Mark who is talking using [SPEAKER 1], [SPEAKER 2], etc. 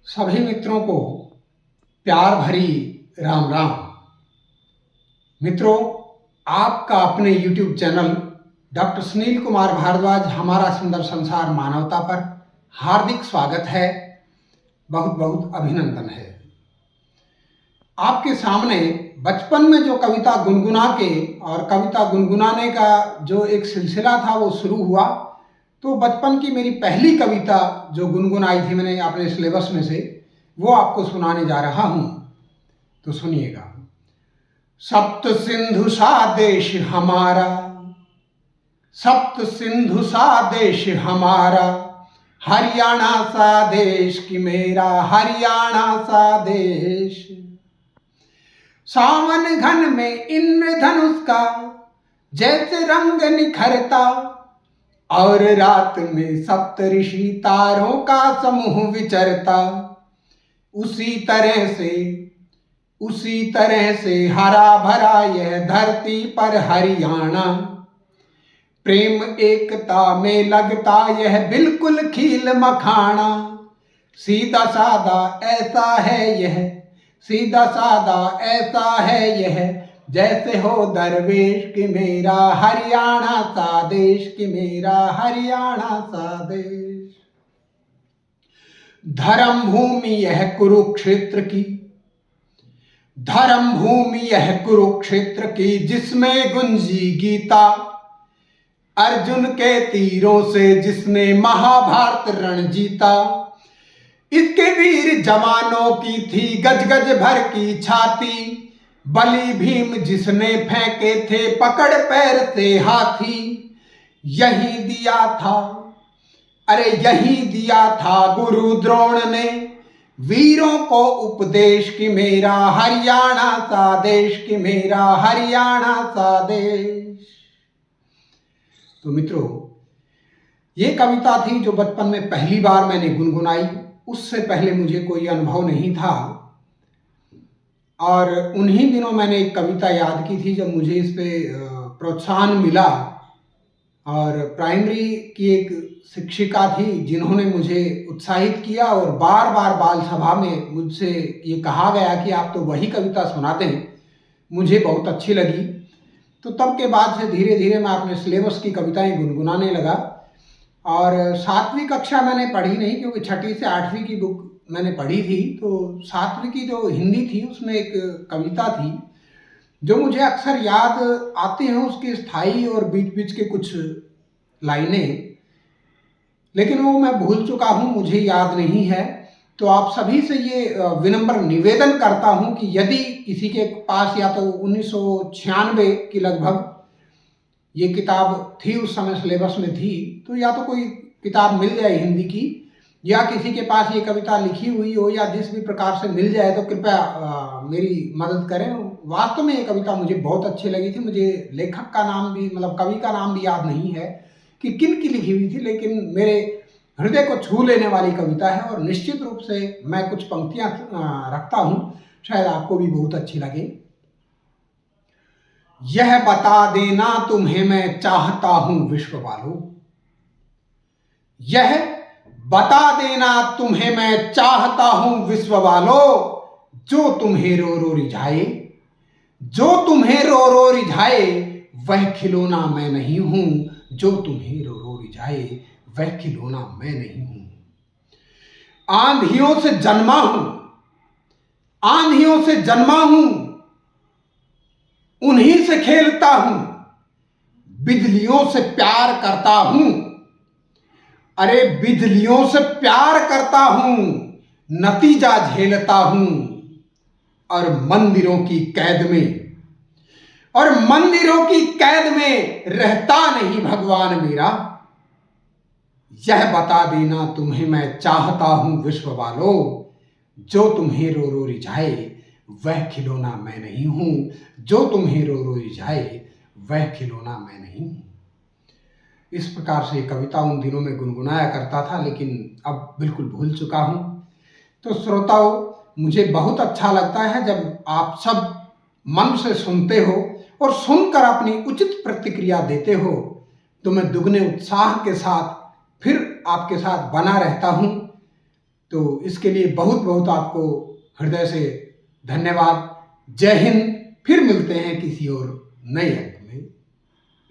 [SPEAKER 1] सभी मित्रों को प्यार भरी राम राम। मित्रों, आपका अपने YouTube channel doctor Sunil Kumar Bhardwaj हमारा सुंदर संसार मानवता पर हार्दिक स्वागत है, बहुत बहुत अभिनंदन है। आपके सामने बचपन में जो कविता गुनगुना के और कविता गुनगुनाने का जो एक सिलसिला था वो शुरू हुआ, तो बचपन की मेरी पहली कविता जो गुनगुनाई थी मैंने अपने सिलेबस में से, वो आपको सुनाने जा रहा हूँ, तो सुनिएगा। सप्त सिंधु सा देश हमारा, सप्त सिंधु सा देश हमारा, हरियाणा सा देश कि मेरा हरियाणा सा देश। सावन घन में इंद्रधनुष का जैसे रंग निखरता, और रात में सप्तऋषि तारों का समूह विचरता। उसी तरह से हरा भरा यह धरती पर हरियाणा। प्रेम एकता में लगता यह बिल्कुल खील मखाना। सीधा सादा ऐसा है यह, सीधा सादा ऐसा है यह, जैसे हो दरवेश कि मेरा हरियाणा सा देश, कि मेरा हरियाणा सा देश। धर्म भूमि यह कुरुक्षेत्र की, धर्म भूमि यह कुरुक्षेत्र की, जिसमें गुंजी गीता। अर्जुन के तीरों से जिसने महाभारत रण जीता। इसके वीर जवानों की थी गज गज भर की छाती। बलि भीम जिसने फेंके थे पकड़ पैर से हाथी। यही दिया था, अरे यही दिया था गुरु द्रोण ने वीरों को उपदेश, कि मेरा हरियाणा सा देश, कि मेरा हरियाणा सा देश। तो मित्रों, ये कविता थी जो बचपन में पहली बार मैंने गुनगुनाई। उससे पहले मुझे कोई अनुभव नहीं था, और उन्हीं दिनों मैंने एक कविता याद की थी जब मुझे इस पे प्रोत्साहन मिला। और प्राइमरी की एक शिक्षिका थी जिन्होंने मुझे उत्साहित किया, और बार बार बाल सभा में मुझसे ये कहा गया कि आप तो वही कविता सुनाते हैं। मुझे बहुत अच्छी लगी, तो तब के बाद से धीरे धीरे मैं अपने सिलेबस की कविताएं गुनगुनाने लगा। और 7वीं कक्षा मैंने पढ़ी नहीं, क्योंकि 6ठी से 8वीं की बुक मैंने पढ़ी थी। तो 7वीं की जो हिंदी थी उसमें एक कविता थी जो मुझे अक्सर याद आती हैं, उसकी स्थाई और बीच बीच के कुछ लाइनें, लेकिन वो मैं भूल चुका हूँ, मुझे याद नहीं है। तो आप सभी से ये विनम्र निवेदन करता हूँ कि यदि किसी के पास, या तो 1996 की लगभग ये किताब थी, उस समय सिलेबस में थी, तो या तो कोई किताब मिल जाए हिंदी की, या किसी के पास ये कविता लिखी हुई हो, या जिस भी प्रकार से मिल जाए तो कृपया मेरी मदद करें। वास्तव में ये कविता मुझे बहुत अच्छी लगी थी। मुझे लेखक का नाम भी, मतलब कवि का नाम भी याद नहीं है कि किन की लिखी हुई थी, लेकिन मेरे हृदय को छू लेने वाली कविता है। और निश्चित रूप से मैं कुछ पंक्तियां रखता हूँ, शायद आपको भी बहुत अच्छी लगे। यह बता देना तुम्हें मैं चाहता हूं विश्व वालों, यह बता देना तुम्हें मैं चाहता हूं विश्व वालों, जो तुम्हें रो रो रिझाए, जो तुम्हें रो रो रिझाए, वह खिलौना मैं नहीं हूं, जो तुम्हें रो रो रिझाए, वह खिलौना मैं नहीं हूं। आंधियों से जन्मा हूं, आंधियों से जन्मा हूं, उन्हीं से खेलता हूं, बिजलियों से प्यार करता हूं। अरे बिजलियों से प्यार करता हूं, नतीजा झेलता हूं। और मंदिरों की कैद में, और मंदिरों की कैद में रहता नहीं भगवान मेरा। यह बता देना तुम्हें मैं चाहता हूं विश्व वालों, जो तुम्हें रो रो रिझाए, वह खिलौना मैं नहीं हूं, जो तुम्हें रो रो रिझाए, वह खिलौना मैं नहीं हूं। इस प्रकार से कविता उन दिनों में गुनगुनाया करता था, लेकिन अब बिल्कुल भूल चुका हूं। तो श्रोताओं, मुझे बहुत अच्छा लगता है जब आप सब मन से सुनते हो और सुनकर अपनी उचित प्रतिक्रिया देते हो, तो मैं दुगने उत्साह के साथ फिर आपके साथ बना रहता हूं। तो इसके लिए बहुत बहुत आपको हृदय से धन्यवाद। जय हिंद। फिर मिलते हैं किसी और नए